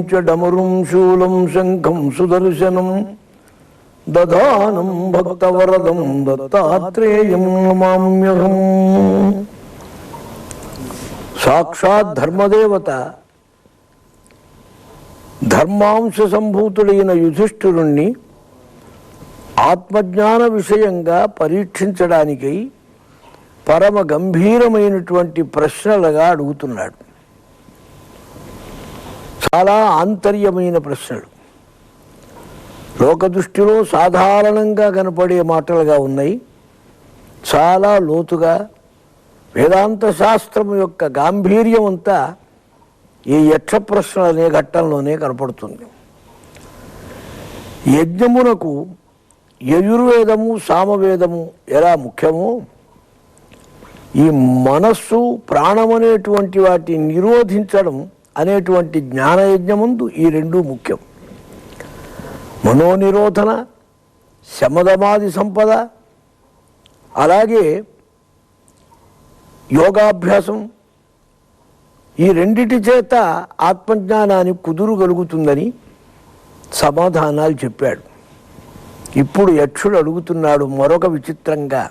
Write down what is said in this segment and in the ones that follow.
చ డమరుం శూలం శంఖం సుదర్శనం దధానం భక్తవరదం దత్తాత్రేయం నమామ్యహం. సాక్షాత్ ధర్మదేవత ధర్మాంశ సంభూతుడైన యుధిష్ఠిరుణ్ణి ఆత్మజ్ఞాన విషయంగా పరీక్షించడానికై పరమ గంభీరమైనటువంటి ప్రశ్నలుగా అడుగుతున్నాడు. చాలా ఆంతర్యమైన ప్రశ్నలు, లోకదృష్టిలో సాధారణంగా కనపడే మాటలుగా ఉన్నాయి. చాలా లోతుగా వేదాంత శాస్త్రం యొక్క గాంభీర్యం అంతా ఈ యక్ష ప్రశ్నలు అనే ఘట్టంలోనే కనపడుతుంది. యజ్ఞమునకు యజుర్వేదము సామవేదము ఎలా ముఖ్యమో, ఈ మనస్సు ప్రాణం అనేటువంటి వాటిని నిరోధించడం అనేటువంటి జ్ఞానయజ్ఞముందు ఈ రెండూ ముఖ్యం. మనోనిరోధన, శమదమాది సంపద, అలాగే యోగాభ్యాసం, ఈ రెండిటి చేత ఆత్మజ్ఞానానికి కుదురుగలుగుతుందని సమాధానాలు చెప్పాడు. ఇప్పుడు యక్షుడు అడుగుతున్నాడు మరొక విచిత్రంగా,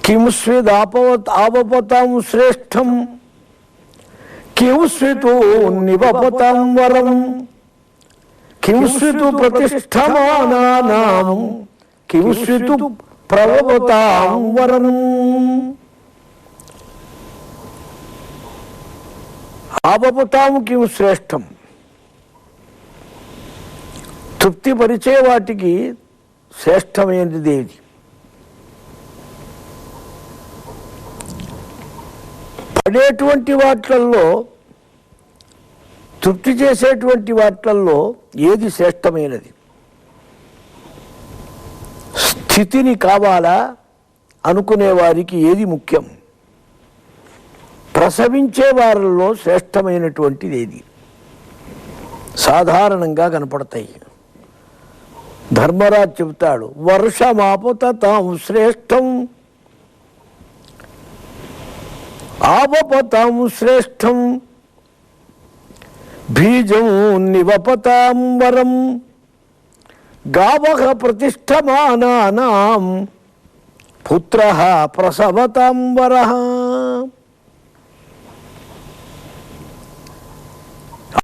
కిం స్విదాపవతాం శ్రేష్టం కిం స్వితు నివపతాం వరం కిం స్వితు ప్రతిష్ఠమానానాం కిం స్వితు ప్రవపతాం వరం. ఆపపతాం కిం శ్రేష్టం, తృప్తిపరిచే వాటికి శ్రేష్టమైనది ఏది? పడేటువంటి వాట్లల్లో, తృప్తి చేసేటువంటి వాట్లల్లో ఏది శ్రేష్టమైనది? స్థితిని కావాలా అనుకునే వారికి ఏది ముఖ్యం? ప్రసవించే వారిలో శ్రేష్టమైనటువంటిది ఏది? సాధారణంగా కనపడతాయి. ధర్మరాజు చెబుతాడు, వర్షమాపతాం శ్రేష్టం ఆపపతాం శ్రేష్టం బీజం నివపతాం వరం గావః ప్రతిష్ఠమానానాం పుత్రః ప్రసవతాం వరః.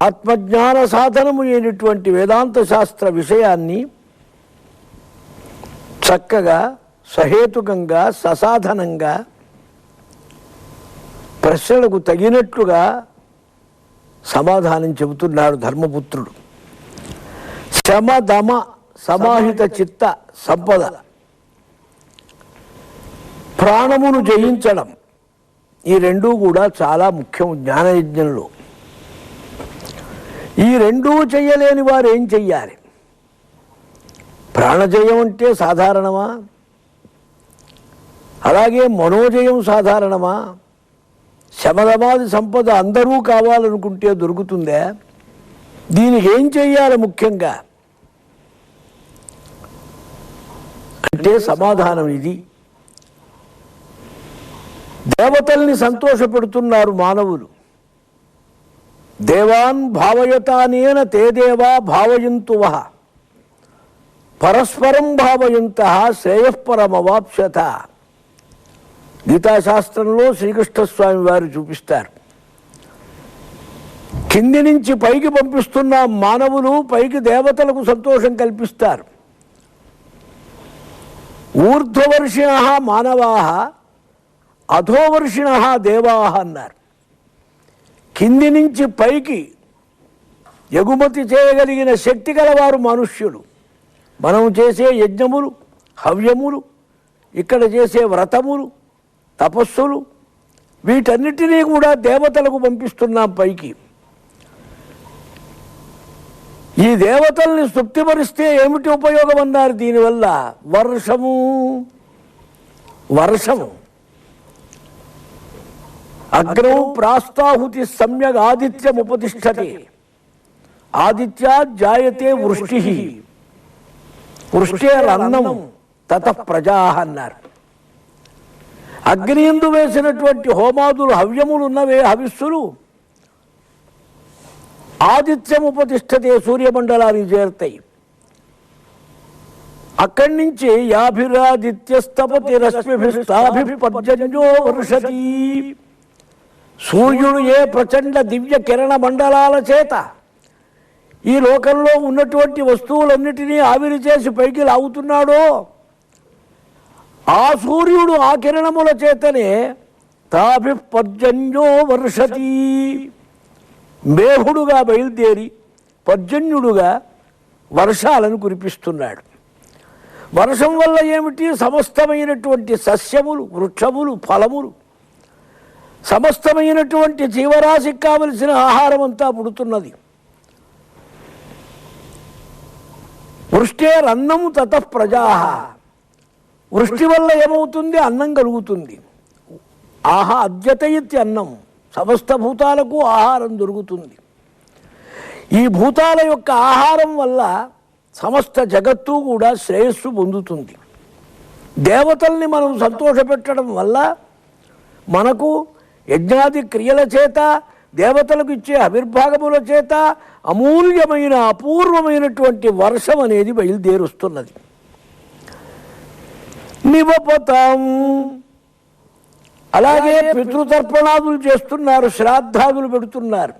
ఆత్మజ్ఞాన సాధనము అయినటువంటి వేదాంత శాస్త్ర విషయాన్ని చక్కగా సహేతుకంగా ససాధనంగా ప్రశ్నలకు తగినట్లుగా సమాధానం చెబుతున్నాడు ధర్మపుత్రుడు. శమదమ సమాహిత చిత్త సంపద, ప్రాణమును జయించడం, ఈ రెండూ కూడా చాలా ముఖ్యం జ్ఞానయజ్ఞంలో. ఈ రెండూ చెయ్యలేని వారు ఏం చెయ్యాలి? ప్రాణజయం అంటే సాధారణమా? అలాగే మనోజయం సాధారణమా? శమదమాది సంపద అందరూ కావాలనుకుంటే దొరుకుతుందా? దీనికి ఏం చెయ్యాలి ముఖ్యంగా అంటే సమాధానం ఇది. దేవతల్ని సంతోషపెడుతున్నారు మానవులు. దేవాన్ భావయతానేన తే దేవా భావయంతువః పరస్పరం భావయంతః శ్రేయఃపరమవాప్స్యత. గీతాశాస్త్రంలో శ్రీకృష్ణస్వామి వారు చూపిస్తారు. కింది నుంచి పైకి పంపిస్తున్న మానవులు పైకి దేవతలకు సంతోషం కల్పిస్తారు. ఊర్ధ్వవర్షిణః మానవాః అధోవర్షిణః దేవాః అన్నారు. కింది నుంచి పైకి ఎగుమతి చేయగలిగిన శక్తి గలవారు మనుష్యులు. మనం చేసే యజ్ఞములు, హవ్యములు, ఇక్కడ చేసే వ్రతములు, తపస్సులు, వీటన్నిటినీ కూడా దేవతలకు పంపిస్తున్నాం పైకి. ఈ దేవతల్ని తృప్తిపరిస్తే ఏమిటి ఉపయోగం అన్నారు దీనివల్ల? వర్షము. వర్షము అగ్రౌ ప్రాస్తాహుతి సమ్యగ్ ఆదిత్యం ఉపతిష్టతే ఆదిత్యాత్ జాయతే వృష్టి వృష్టేరన్నం తతః ప్రజాః అన్నారు. అగ్నియందు వేసినటువంటి హోమాదులు, హవ్యములు ఉన్నవే, హవిస్సులు, ఆదిత్యముపతిష్టతే సూర్యమండలానికి చేరుతాయి. అక్కడి నుంచి యాభిరాదిత్యస్తపతి రశ్మిభిస్తాభిపర్జన్యో వర్షతి. సూర్యుడు ఏ ప్రచండ దివ్య కిరణ మండలాల చేత ఈ లోకంలో ఉన్నటువంటి వస్తువులన్నిటినీ ఆవిరి చేసి పైకి లాగుతున్నాడో ఆ సూర్యుడు ఆ కిరణముల చేతనే తాభిపర్జన్యో వర్షతి, మేఘుడుగా బయలుదేరి పర్జన్యుడుగా వర్షాలను కురిపిస్తున్నాడు. వర్షం వల్ల ఏమిటి? సమస్తమైనటువంటి సస్యములు, వృక్షములు, ఫలములు, సమస్తమైనటువంటి జీవరాశికి కావలసిన ఆహారం అంతా పుడుతున్నది. వృష్టేరన్నం తతః ప్రజాః. వృష్టి వల్ల ఏమవుతుంది? అన్నం కలుగుతుంది. అద్యత అన్నం, సమస్త భూతాలకు ఆహారం దొరుకుతుంది. ఈ భూతాల యొక్క ఆహారం వల్ల సమస్త జగత్తు కూడా శ్రేయస్సు పొందుతుంది. దేవతల్ని మనం సంతోషపెట్టడం వల్ల మనకు యజ్ఞాది క్రియల చేత, దేవతలకు ఇచ్చే ఆవిర్భాగముల చేత అమూల్యమైన అపూర్వమైనటువంటి వర్షం అనేది బయలుదేరుస్తున్నది. నివపతాం. అలాగే పితృతర్పణాదులు చేస్తున్నారు, శ్రాద్ధాదులు పెడుతున్నారు.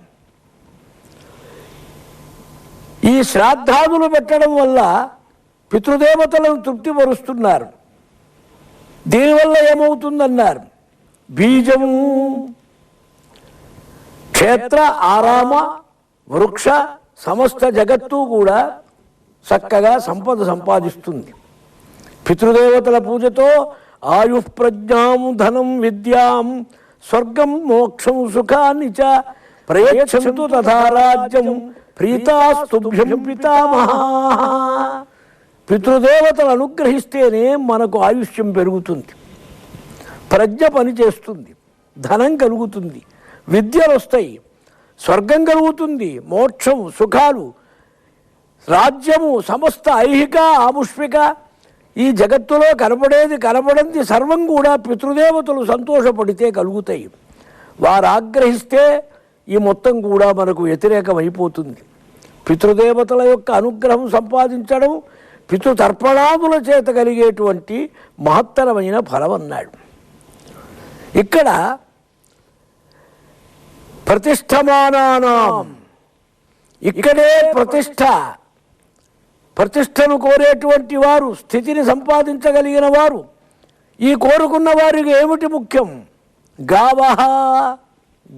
ఈ శ్రాద్ధాదులు పెట్టడం వల్ల పితృదేవతలను తృప్తిపరుస్తున్నారు. దీనివల్ల ఏమవుతుందన్నారు? బీజం క్షేత్ర ఆరామ వృక్ష సమస్త జగత్తు కూడా చక్కగా సంపద సంపాదిస్తుంది. పితృదేవతల పూజతో ఆయుః ప్రజ్ఞాం ధనం విద్యాం స్వర్గం మోక్షం సుఖాన్ని చ ప్రయచ్చంతు తథా రాజ్యం ప్రీతాస్తుభ్యం పితామహ. పితృదేవతలు అనుగ్రహిస్తేనే మనకు ఆయుష్యం పెరుగుతుంది, ప్రజ్ఞ పనిచేస్తుంది, ధనం కలుగుతుంది, విద్యలు వస్తాయి, స్వర్గం కలుగుతుంది, మోక్షం సుఖాలు, రాజ్యము, సమస్త ఐహిక ఆముష్మిక ఈ జగత్తులో కనపడంది సర్వం కూడా పితృదేవతలు సంతోషపడితే కలుగుతాయి. వారు ఆగ్రహిస్తే ఈ మొత్తం కూడా మనకు వ్యతిరేకమైపోతుంది. పితృదేవతల యొక్క అనుగ్రహం సంపాదించడం పితృతర్పణాదుల చేత కలిగేటువంటి మహత్తరమైన ఫలం అన్నాడు. ఇక్కడ ప్రతిష్టమానానాం, ఇక్కడే ప్రతిష్టను కోరేటువంటి వారు, స్థితిని సంపాదించగలిగిన వారు, ఈ కోరుకున్న వారికి ఏమిటి ముఖ్యం? గావహ,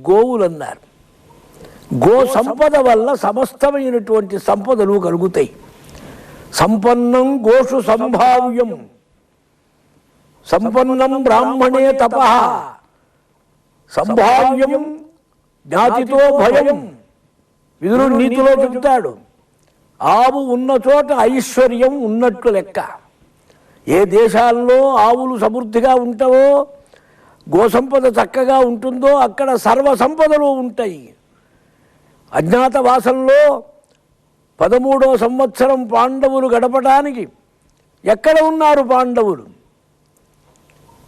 గోవులన్నారు. గో సంపద వల్ల సమస్తమైనటువంటి సంపదలు కలుగుతాయి. సంపన్నం గోషు సంభావ్యం, సంపన్నం బ్రాహ్మణే తపః, సంభావ్యం జ్ఞాతితో భయం. విదురుడు నీతిలో చెబుతాడు, ఆవు ఉన్న చోట ఐశ్వర్యం ఉన్నట్లు లెక్క. ఏ దేశాల్లో ఆవులు సమృద్ధిగా ఉంటావో, గోసంపద చక్కగా ఉంటుందో అక్కడ సర్వ సంపదలు ఉంటాయి. అజ్ఞాతవాసంలో 13వ సంవత్సరం పాండవులు గడపడానికి ఎక్కడ ఉన్నారు పాండవులు?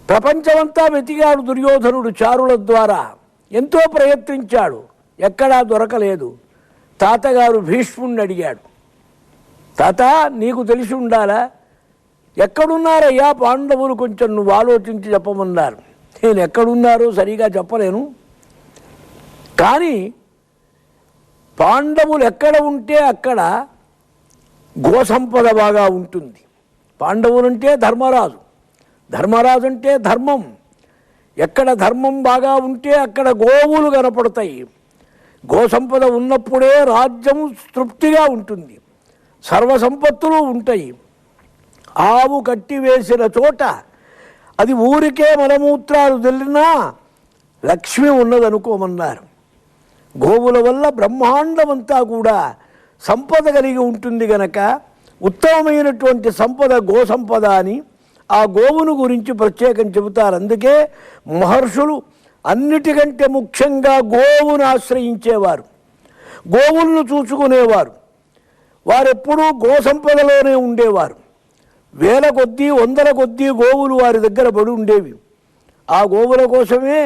ప్రపంచమంతా వెతికాడు దుర్యోధనుడు చారుల ద్వారా, ఎంతో ప్రయత్నించాడు, ఎక్కడా దొరకలేదు. తాతగారు భీష్ముడిని అడిగాడు, తాత నీకు తెలిసి ఉండాలా, ఎక్కడున్నారయ్యా పాండవులు, కొంచెం నువ్వు ఆలోచించి చెప్పమన్నారు. నేను ఎక్కడున్నారో సరిగా చెప్పలేను, కానీ పాండవులు ఎక్కడ ఉంటే అక్కడ గోసంపద బాగా ఉంటుంది. పాండవులంటే ధర్మరాజు, ధర్మరాజు అంటే ధర్మం. ఎక్కడ ధర్మం బాగా ఉంటే అక్కడ గోవులు కనపడతాయి. గోసంపద ఉన్నప్పుడే రాజ్యం తృప్తిగా ఉంటుంది, సర్వసంపత్తులు ఉంటాయి. ఆవు కట్టివేసిన చోట అది ఊరికే మలమూత్రాలు తెల్లినా లక్ష్మి ఉన్నదనుకోమన్నారు. గోవుల వల్ల బ్రహ్మాండమంతా కూడా సంపద కలిగి ఉంటుంది గనక ఉత్తమమైనటువంటి సంపద గోసంపద అని ఆ గోవును గురించి ప్రత్యేకం చెబుతారు. అందుకే మహర్షులు అన్నిటికంటే ముఖ్యంగా గోవును ఆశ్రయించేవారు, గోవులను చూసుకునేవారు. వారెప్పుడూ గోసంపదలోనే ఉండేవారు. వేల కొద్దీ వందల కొద్దీ గోవులు వారి దగ్గర పడి ఉండేవి. ఆ గోవుల కోసమే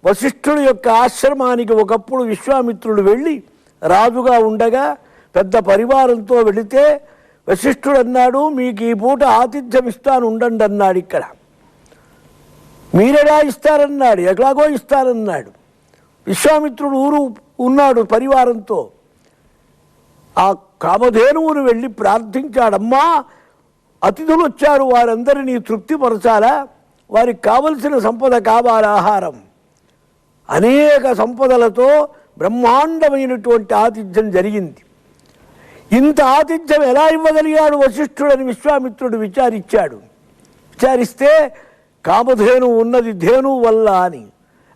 వశిష్ఠుడి యొక్క ఆశ్రమానికి ఒకప్పుడు విశ్వామిత్రుడు వెళ్ళి రాజుగా ఉండగా పెద్ద పరివారంతో వెళితే వశిష్ఠుడు అన్నాడు, మీకు ఈ పూట ఆతిథ్యం ఇస్తాను ఉండండి అన్నాడు. ఇక్కడ మీరెలా ఇస్తారన్నాడు, ఎలాగో ఇస్తారన్నాడు. విశ్వామిత్రుడు ఊరు ఉన్నాడు పరివారంతో. ఆ కామధేనువును వెళ్ళి ప్రార్థించాడమ్మా, అతిథులు వచ్చారు, వారందరినీ తృప్తిపరచాలా, వారికి కావలసిన సంపద కావాలి, ఆహారం. అనేక సంపదలతో బ్రహ్మాండమైనటువంటి ఆతిథ్యం జరిగింది. ఇంత ఆతిథ్యం ఎలా ఇవ్వగలిగాడు వశిష్ఠుడని విశ్వామిత్రుడు విచారిస్తే కామధేనువు ఉన్నది ధేనువు వల్ల అని,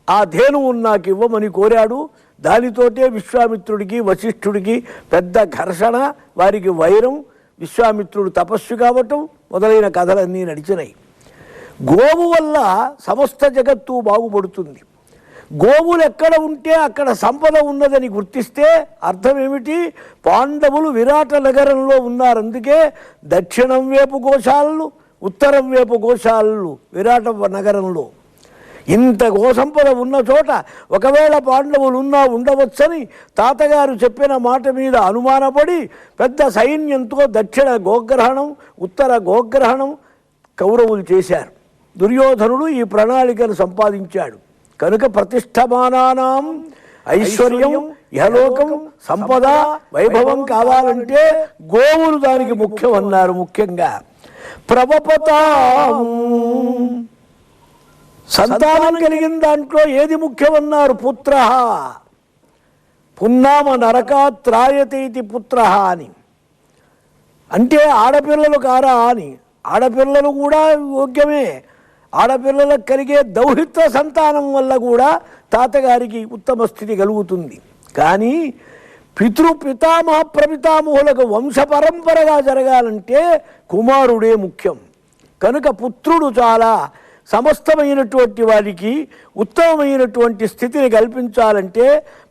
ఆ ధేనువు నాకు ఇవ్వమని కోరాడు. దానితోటే విశ్వామిత్రుడికి వశిష్ఠుడికి పెద్ద ఘర్షణ, వారికి వైరం, విశ్వామిత్రుడు తపస్సు కావటం మొదలైన కథలన్నీ నడిచినాయి. గోవు వల్ల సమస్త జగత్తు బాగుపడుతుంది. గోవులు ఎక్కడ ఉంటే అక్కడ సంపద ఉన్నదని గుర్తిస్తే అర్థం ఏమిటి? పాండవులు విరాట నగరంలో ఉన్నారు, అందుకే దక్షిణం వైపు గోశాలలు, ఉత్తరం వైపు గోశాలలు విరాట నగరంలో. ఇంత గోసంపద ఉన్న చోట ఒకవేళ పాండవులు ఉండవచ్చని తాతగారు చెప్పిన మాట మీద అనుమానపడి పెద్ద సైన్యంతో దక్షిణ గోగ్రహణం, ఉత్తర గోగ్రహణం కౌరవులు చేశారు. దుర్యోధనుడు ఈ ప్రణాళికను సంపాదించాడు. కనుక ప్రతిష్టమానానాం ఐశ్వర్యం, ఇహలోకం, సంపద, వైభవం కావాలంటే గోవులు దానికి ముఖ్యం అన్నారు. ముఖ్యంగా ప్రవపతాం, సంతానం కలిగిన దాంట్లో ఏది ముఖ్యమన్నారు? పుత్ర. పున్నామ నరకాత్రాయతే ఇది పుత్ర అని, అంటే ఆడపిల్లలు కారా అని. ఆడపిల్లలు కూడా యోగ్యమే. ఆడపిల్లలకు కలిగే దౌహిత్ర సంతానం వల్ల కూడా తాతగారికి ఉత్తమ స్థితి కలుగుతుంది. కానీ పితామహ ప్రపితామహులకు వంశ పరంపరగా జరగాలంటే కుమారుడే ముఖ్యం. కనుక పుత్రుడు చాలా సమస్తమైనటువంటి వారికి ఉత్తమమైనటువంటి స్థితిని కల్పించాలంటే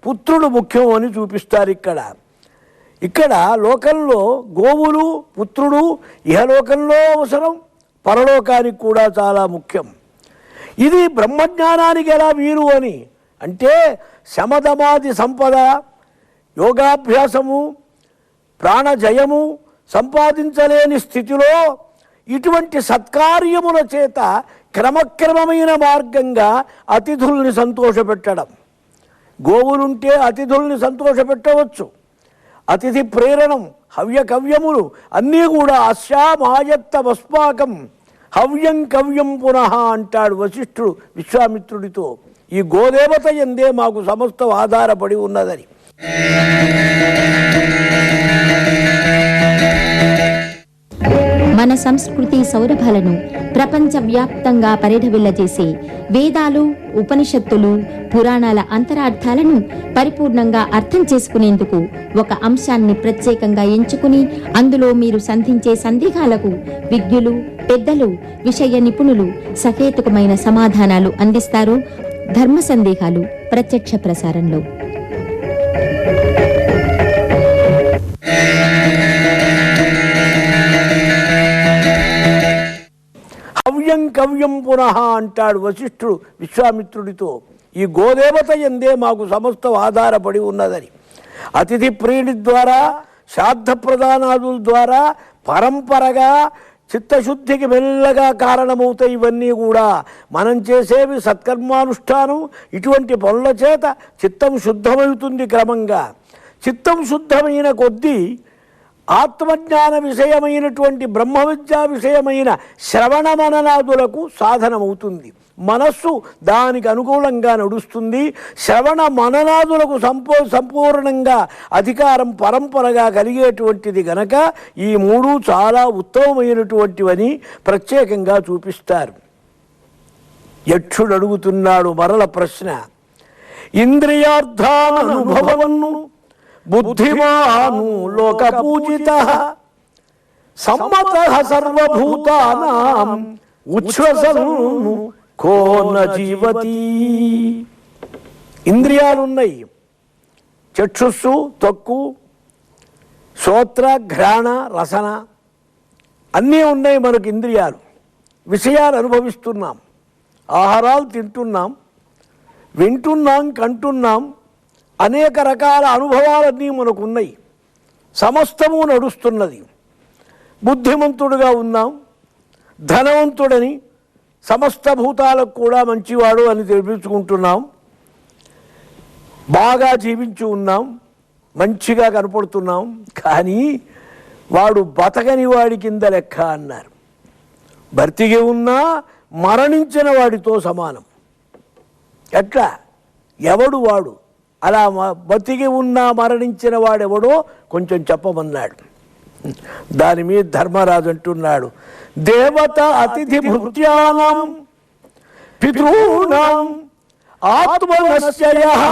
పుత్రుడు ముఖ్యం అని చూపిస్తారు. ఇక్కడ లోకంలో గోవులు, పుత్రుడు ఇహలోకంలో అవసరం, పరలోకానికి కూడా చాలా ముఖ్యం. ఇది బ్రహ్మజ్ఞానానికి ఎలా వీలు అని అంటే శమదమాది సంపద, యోగాభ్యాసము, ప్రాణజయము సంపాదించలేని స్థితిలో ఇటువంటి సత్కార్యముల చేత క్రమక్రమమైన మార్గంగా అతిథుల్ని సంతోషపెట్టడం. గోవులుంటే అతిథుల్ని సంతోషపెట్టవచ్చు. అతిథి ప్రేరణం, హవ్య కవ్యములు అన్నీ కూడా అశ్యామాయత్త వస్మాకం హవ్యం కవ్యం పునః అంటాడు వశిష్ఠుడు విశ్వామిత్రుడితో. ఈ గోదేవత ఎందే మాకు సమస్తం ఆధారపడి ఉన్నదని. మన సంస్కృతి సౌరభాలను ప్రపంచవ్యాప్తంగా పరిఢవిల్లజేసే వేదాలు, ఉపనిషత్తులు, పురాణాల అంతరార్థాలను పరిపూర్ణంగా అర్థం చేసుకునేందుకు ఒక అంశాన్ని ప్రత్యేకంగా ఎంచుకుని అందులో మీరు సంధించే సందేహాలకు విజ్ఞులు, పెద్దలు, విషయ నిపుణులు సహేతుకమైన సమాధానాలు అందిస్తారు. ధర్మ సందేహాలు ప్రత్యక్ష ప్రసారంలో. హవ్యం కవ్యం పునః అంటాడు వశిష్ఠుడు విశ్వామిత్రుడితో. ఈ గోదేవత ఎందే మాకు సమస్తం ఆధారపడి ఉన్నదని. అతిథి ప్రియుడి ద్వారా, శ్రాద్ధ ప్రదానాదుల ద్వారా పరంపరగా చిత్తశుద్ధికి మెల్లగా కారణమవుతాయి. ఇవన్నీ కూడా మనం చేసేవి సత్కర్మానుష్ఠానం. ఇటువంటి పనుల చేత చిత్తం శుద్ధమవుతుంది. క్రమంగా చిత్తం శుద్ధమైన కొద్దీ ఆత్మజ్ఞాన విషయమైనటువంటి బ్రహ్మ విద్యా విషయమైన శ్రవణ మననాదులకు సాధనమవుతుంది. మనస్సు దానికి అనుకూలంగా నడుస్తుంది. శ్రవణ మననాదులకు సంపూర్ణంగా అధికారం పరంపరగా కలిగేటువంటిది గనక ఈ మూడు చాలా ఉత్తమమైనటువంటివని ప్రత్యేకంగా చూపిస్తారు. యక్షుడు అడుగుతున్నాడు మరల ప్రశ్న. ఇంద్రియార్థానుభవన్ను బుద్ధిమాను లోక పూజిత సమ్మత సర్వభూతానాం ఉచ్ఛ్వసను కో న జీవతి. ఇంద్రియాలున్నాయి. చక్షుస్సు, త్వక్కు, శ్రోత్ర, ఘ్రాణ, రసన అన్నీ ఉన్నాయి మనకు ఇంద్రియాలు. విషయాలు అనుభవిస్తున్నాం, ఆహారాలు తింటున్నాం, వింటున్నాం, కంటున్నాం, అనేక రకాల అనుభవాలన్నీ మనకున్నాయి, సమస్తము నడుస్తున్నది. బుద్ధిమంతుడుగా ఉన్నాం, ధనవంతుడని, సమస్త భూతాలకు కూడా మంచివాడు అని తెలిపించుకుంటున్నాం, బాగా జీవించి ఉన్నాం, మంచిగా కనపడుతున్నాం. కానీ వాడు బతకని వాడి కింద లెక్క అన్నారు. బ్రతికి ఉన్నా మరణించిన వాడితో సమానం. ఎట్లా? ఎవడు వాడు? అలా బతికి ఉన్నా మరణించిన వాడెవడో కొంచెం చెప్పమన్నాడు. దాని మీద ధర్మరాజు అంటున్నాడు, దేవత అతిథి భృత్యానాం పితॄణాం ఆత్మనశ్చయః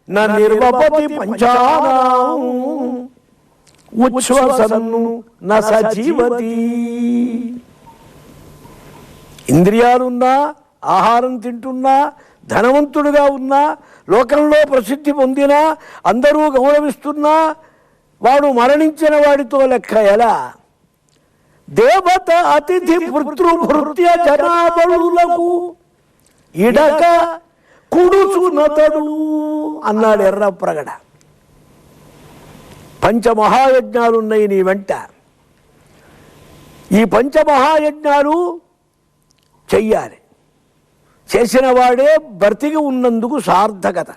న నిర్వపతి పంచానాం ఉచ్ఛ్వసన్ను న సజీవతి. ఇంద్రియాలున్నా, ఆహారం తింటున్నా, ధనవంతుడుగా ఉన్నా, లోకంలో ప్రసిద్ధి పొందినా, అందరూ గౌరవిస్తున్నా వాడు మరణించిన వాడితో లెక్క ఎలా? దేవత అతిథి భృతృభృత్య జనాబలులకు ఇడక కుడుచునతడు అన్నాడు ఎర్రప్రగడ. పంచమహాయజ్ఞాలున్నాయి నీ వెంట. ఈ పంచమహాయజ్ఞాలు చెయ్యాలి. చేసిన వాడే బ్రతికి ఉన్నందుకు సార్థకత.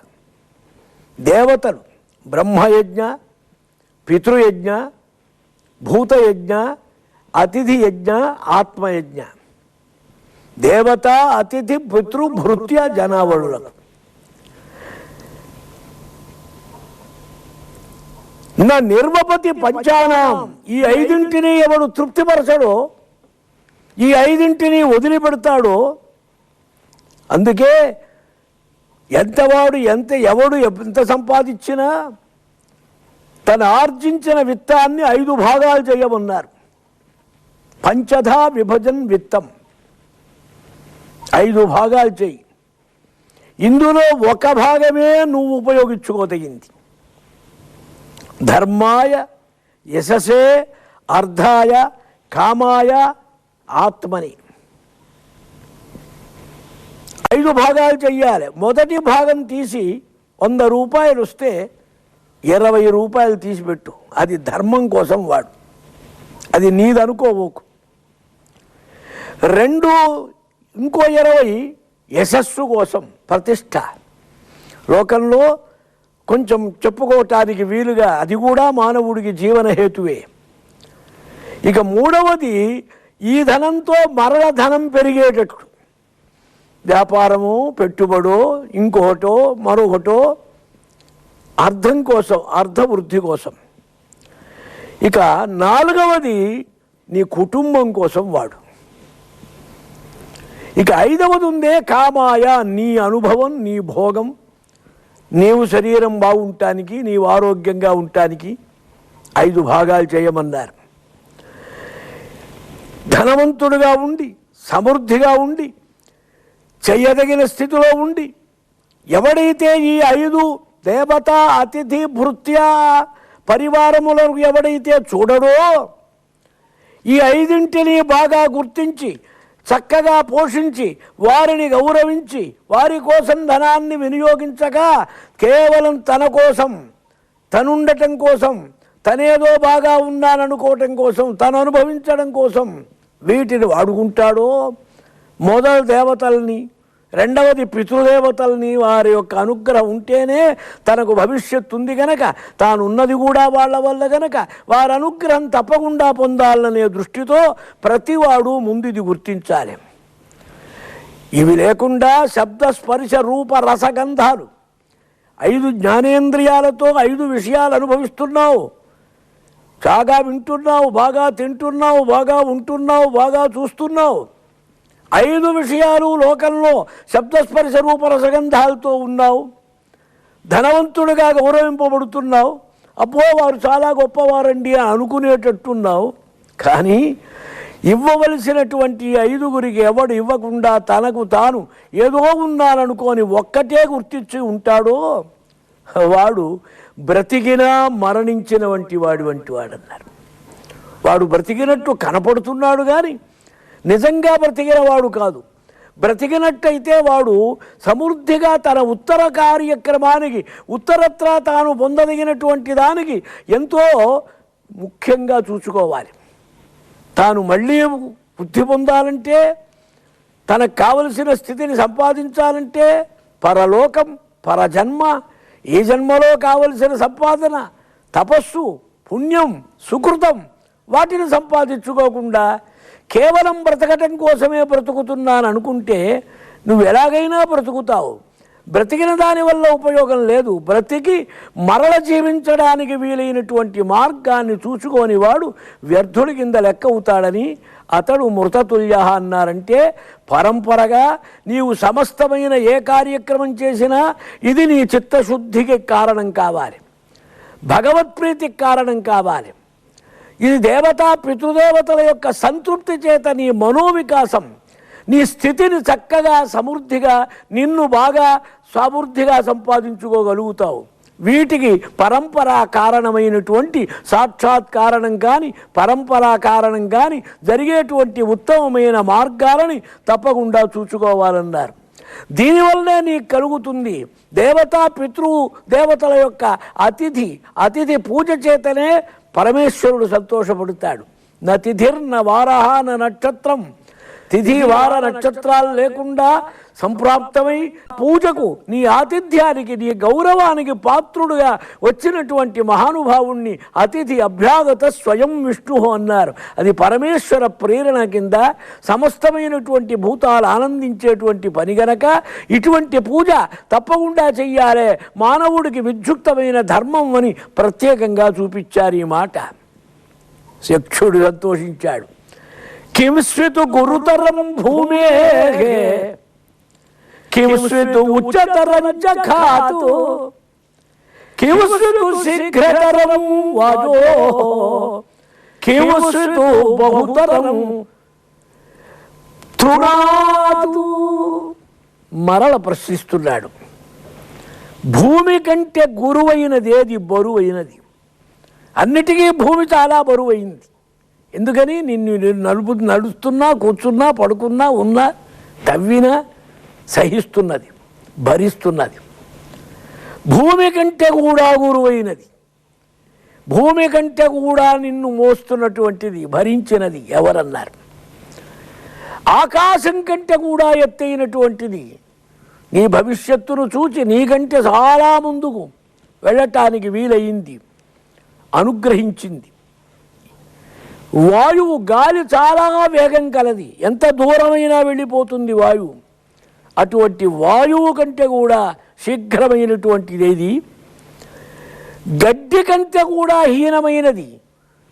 దేవతలు బ్రహ్మయజ్ఞ, పితృయజ్ఞ, భూతయజ్ఞ, అతిథి యజ్ఞ, ఆత్మయజ్ఞ. దేవత అతిథి పితృ భృత్య జనావళులకు నా నిర్వపతి పంచానాం. ఈ ఐదింటిని ఎవడు తృప్తిపరచడో, ఈ ఐదింటిని వదిలిపెడతాడో, అందుకే ఎవడు ఎంత సంపాదించినా తను ఆర్జించిన విత్తాన్ని 5 భాగాలు చేయమన్నారు. పంచధా విభజన్ విత్తం, 5 భాగాలు చెయ్యి. ఇందులో 1 భాగమే నువ్వు ఉపయోగించుకోదగింది. ధర్మాయ, యశసే, అర్థాయ, కామాయ, ఆత్మని 5 భాగాలు చెయ్యాలి. మొదటి భాగం తీసి 100 రూపాయలు వస్తే 20 రూపాయలు తీసిపెట్టు. అది ధర్మం కోసం వాడు, అది నీదనుకోవోకు. ఇంకో 20 యశస్సు కోసం, ప్రతిష్ట, లోకంలో కొంచెం చెప్పుకోవటానికి వీలుగా, అది కూడా మానవుడికి జీవనహేతువే. ఇక 3వది ఈ ధనంతో మరల ధనం పెరిగేటట్టు, వ్యాపారము, పెట్టుబడో, ఇంకొకటో మరొకటో, అర్థం కోసం, అర్థవృద్ధి కోసం. ఇక 4వది నీ కుటుంబం కోసం వాడు. ఇక 5వది ఉందే కామాయ, నీ అనుభవం, నీ భోగం, నీవు శరీరం బాగుంటానికి, నీవు ఆరోగ్యంగా ఉండటానికి 5 భాగాలు చేయమన్నారు. ధనవంతుడుగా ఉండి, సమృద్ధిగా ఉండి, చెయ్యదగిన స్థితిలో ఉండి, ఎవడైతే ఈ 5 దేవత, అతిథి, భృత్య పరివారములను ఎవడైతే చూడడో, ఈ 5ంటిని బాగా గుర్తించి చక్కగా పోషించి వారిని గౌరవించి వారి కోసం ధనాన్ని వినియోగించక కేవలం తన కోసం, తనుండటం కోసం, తనేదో బాగా ఉన్నాననుకోవటం కోసం, తను అనుభవించడం కోసం వీటిని వాడుకుంటాడో, మొదలు దేవతల్ని, 2వది పితృదేవతల్ని, వారి యొక్క అనుగ్రహం ఉంటేనే తనకు భవిష్యత్తు ఉంది గనక, తానున్నది కూడా వాళ్ళ వల్ల గనక వారి అనుగ్రహం తప్పకుండా పొందాలనే దృష్టితో ప్రతివాడు ముందుది గుర్తించాలి. ఇవి లేకుండా శబ్ద, స్పర్శ, రూప, రసగంధాలు 5 జ్ఞానేంద్రియాలతో 5 విషయాలు అనుభవిస్తున్నావు. బాగా వింటున్నావు, బాగా తింటున్నావు, బాగా ఉంటున్నావు, బాగా చూస్తున్నావు. 5 విషయాలు లోకంలో శబ్దస్పర్శ రూప రసగంధాలతో ఉన్నావు. ధనవంతుడిగా గౌరవింపబడుతున్నావు. అబ్బో వారు చాలా గొప్పవారండి అని అనుకునేటట్టున్నావు. కానీ ఇవ్వవలసినటువంటి 5గురికి ఎవడు ఇవ్వకుండా తనకు తాను ఏదో ఉన్నాననుకొని ఒక్కటే గుర్తించి ఉంటాడో వాడు బ్రతికినా మరణించిన వంటి వాడన్నారు. వాడు బ్రతికినట్టు కనపడుతున్నాడు కానీ నిజంగా బ్రతికిన వాడు కాదు. బ్రతికినట్టయితే వాడు సమృద్ధిగా తన ఉత్తర కార్యక్రమానికి ఉత్తరత్రా తాను పొందదగినటువంటి దానికి ఎంతో ముఖ్యంగా చూసుకోవాలి. తాను మళ్ళీ బుద్ధి పొందాలంటే, తనకు కావలసిన స్థితిని సంపాదించాలంటే పరలోకం, పరజన్మ, ఈ జన్మలో కావలసిన సంపాదన, తపస్సు, పుణ్యం, సుకృతం వాటిని సంపాదించుకోకుండా కేవలం బ్రతకటం కోసమే బ్రతుకుతున్నాను అనుకుంటే నువ్వు ఎలాగైనా బ్రతుకుతావు. బ్రతికిన దానివల్ల ఉపయోగం లేదు. బ్రతికి మరల జీవించడానికి వీలైనటువంటి మార్గాన్ని చూసుకోని వాడు వ్యర్థుడి కింద లెక్క అవుతాడని అతడు మృతతుల్య అన్నారంటే, పరంపరగా నీవు సమస్తమైన ఏ కార్యక్రమం చేసినా ఇది నీ చిత్తశుద్ధికి కారణం కావాలి, భగవత్ప్రీతికి కారణం కావాలి. ఇది దేవతా పితృదేవతల యొక్క సంతృప్తి చేత నీ మనోవికాసం, నీ స్థితిని చక్కగా సమృద్ధిగా నిన్ను బాగా సమృద్ధిగా సంపాదించుకోగలుగుతావు. వీటికి పరంపరా కారణమైనటువంటి సాక్షాత్ కారణం కానీ పరంపరా కారణం కానీ జరిగేటువంటి ఉత్తమమైన మార్గాలని తప్పకుండా చూసుకోవాలన్నారు. దీనివల్లనే నీకు కలుగుతుంది దేవతా పితృ దేవతల యొక్క అతిథి పూజ చేతనే పరమేశ్వరుడు సంతోషపడతాడు. న తిథిర్న వారహ న నక్షత్రం, తిథి వార నక్షత్రాలు లేకుండా సంప్రాప్తమై పూజకు నీ ఆతిథ్యానికి నీ గౌరవానికి పాత్రుడుగా వచ్చినటువంటి మహానుభావుణ్ణి అతిథి అభ్యాగత స్వయం విష్ణు అన్నారు. అది పరమేశ్వర ప్రేరణ కింద సమస్తమైనటువంటి భూతాలు ఆనందించేటువంటి పని గనక ఇటువంటి పూజ తప్పకుండా చెయ్యాలి. మానవుడికి విద్యుక్తమైన ధర్మం అని ప్రత్యేకంగా చూపించారు ఈ మాట. యక్షుడు సంతోషించాడు. కింస్వితు గురుతరం భూమే కింస్వితు ఉచ్చతరం జఖాతు కింస్వితు శీఘ్రతరం వాజో కింస్వితు బహుతరం తృణాతు. మరల ప్రశ్నిస్తున్నాడు. భూమి కంటే గురువైనది ఏది? బరువైనది. అన్నిటికీ భూమి చాలా బరువైంది. ఎందుకని నిన్ను నడుస్తున్నా, కూర్చున్నా, పడుకున్నా, ఉన్నా, తవ్వినా సహిస్తున్నది, భరిస్తున్నది. భూమి కంటే కూడా గురువైనది, భూమి కంటే కూడా నిన్ను మోస్తున్నటువంటిది, భరించినది ఎవరన్నారు? ఆకాశం కంటే కూడా ఎత్తైనటువంటిది, నీ భవిష్యత్తును చూచి నీకంటే చాలా ముందుకు వెళ్ళటానికి వీలయింది, అనుగ్రహించింది. వాయువు, గాలి చాలా వేగం కలది, ఎంత దూరమైనా వెళ్ళిపోతుంది వాయువు. అటువంటి వాయువు కంటే కూడా శీఘ్రమైనటువంటిది ఏది? గడ్డి కంటే కూడా హీనమైనది,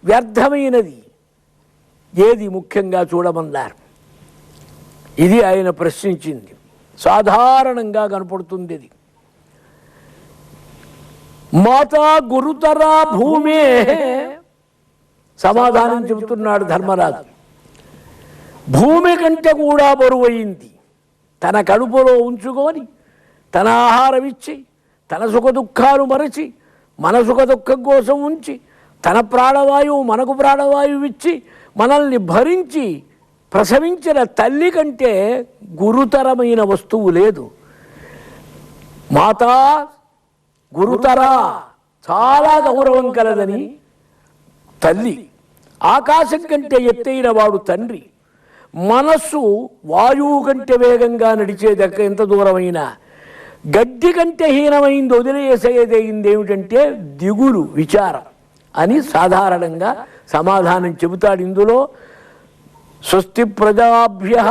వ్యర్థమైనది ఏది ముఖ్యంగా చూడమన్నారు. ఇది ఆయన ప్రశ్నించింది. సాధారణంగా కనపడుతుంది ఇది. మాతా గురుతరా భూమే సమాధానం చెబుతున్నాడు ధర్మరాజు. భూమి కంటే కూడా బరువైంది. తన కడుపులో ఉంచుకొని తన ఆహారం ఇచ్చి తన సుఖ దుఃఖాలు మరచి మన సుఖ దుఃఖం కోసం ఉంచి తన ప్రాణవాయువు మనకు ప్రాణవాయువు ఇచ్చి మనల్ని భరించి ప్రసవించిన తల్లి కంటే గురుతరమైన వస్తువు లేదు. మాతా గురుతరా, చాలా గౌరవం కలదని తల్లి. ఆకాశం కంటే ఎత్తైన వాడు తండ్రి. మనస్సు వాయువు కంటే వేగంగా నడిచేదక్క ఎంత దూరమైనా. గడ్డి కంటే హీనమైంది, వదిలేసేదైంది ఏమిటంటే దిగులు, విచారం అని సాధారణంగా సమాధానం చెబుతాడు. ఇందులో స్వస్తి ప్రజాభ్యః